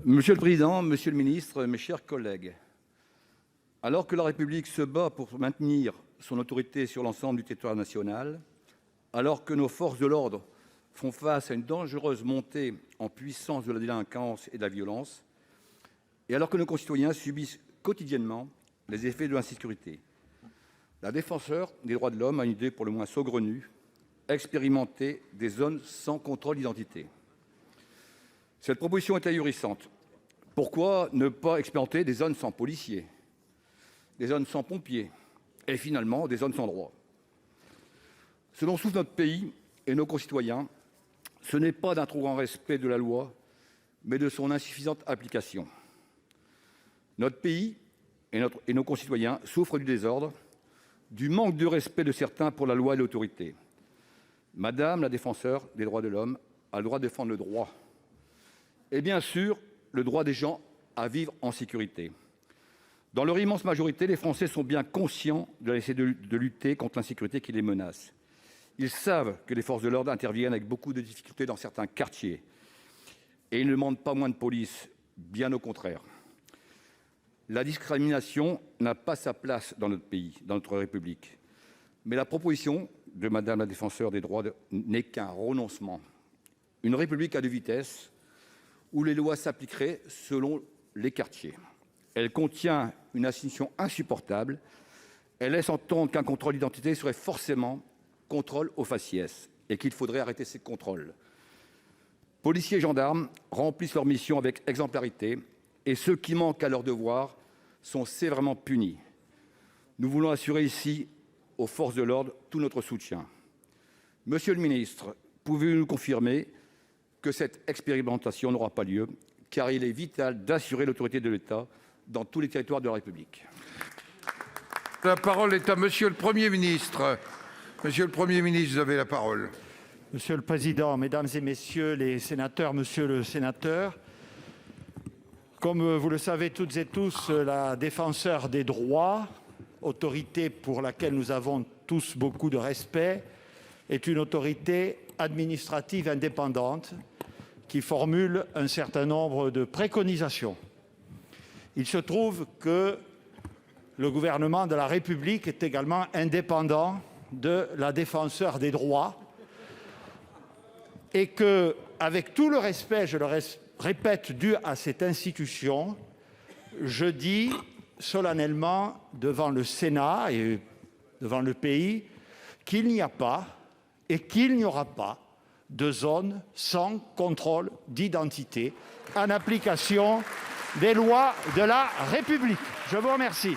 Monsieur le président, monsieur le ministre, mes chers collègues, alors que la République se bat pour maintenir son autorité sur l'ensemble du territoire national, alors que nos forces de l'ordre font face à une dangereuse montée en puissance de la délinquance et de la violence, et alors que nos concitoyens subissent quotidiennement les effets de l'insécurité, la Défenseure des droits de l'homme a une idée pour le moins saugrenue: expérimenter des zones sans contrôle d'identité. Cette proposition est ahurissante. Pourquoi ne pas expérimenter des zones sans policiers, des zones sans pompiers et finalement des zones sans droit? Ce dont souffrent notre pays et nos concitoyens, ce n'est pas d'un trop grand respect de la loi, mais de son insuffisante application. Notre pays et nos concitoyens souffrent du désordre, du manque de respect de certains pour la loi et l'autorité. Madame la Défenseure des droits de l'homme a le droit de défendre le droit. Et bien sûr, le droit des gens à vivre en sécurité. Dans leur immense majorité, les Français sont bien conscients de la nécessité de lutter contre l'insécurité qui les menace. Ils savent que les forces de l'ordre interviennent avec beaucoup de difficultés dans certains quartiers. Et ils ne demandent pas moins de police, bien au contraire. La discrimination n'a pas sa place dans notre pays, dans notre République. Mais la proposition de Madame la Défenseure des droits n'est qu'un renoncement. Une République à deux vitesses, où les lois s'appliqueraient selon les quartiers. Elle contient une assignation insupportable. Elle laisse entendre qu'un contrôle d'identité serait forcément contrôle au faciès et qu'il faudrait arrêter ces contrôles. Policiers et gendarmes remplissent leur mission avec exemplarité et ceux qui manquent à leur devoir sont sévèrement punis. Nous voulons assurer ici aux forces de l'ordre tout notre soutien. Monsieur le ministre, pouvez-vous nous confirmer que cette expérimentation n'aura pas lieu, car il est vital d'assurer l'autorité de l'État dans tous les territoires de la République? La parole est à Monsieur le Premier ministre. Monsieur le Premier ministre, vous avez la parole. Monsieur le président, mesdames et messieurs les sénateurs, monsieur le sénateur, comme vous le savez toutes et tous, la Défenseure des droits, autorité pour laquelle nous avons tous beaucoup de respect, est une autorité administrative indépendante qui formule un certain nombre de préconisations. Il se trouve que le gouvernement de la République est également indépendant de la Défenseure des droits et que, avec tout le respect, je le répète, dû à cette institution, je dis solennellement devant le Sénat et devant le pays qu'il n'y a pas et qu'il n'y aura pas de zone sans contrôle d'identité en application des lois de la République. Je vous remercie.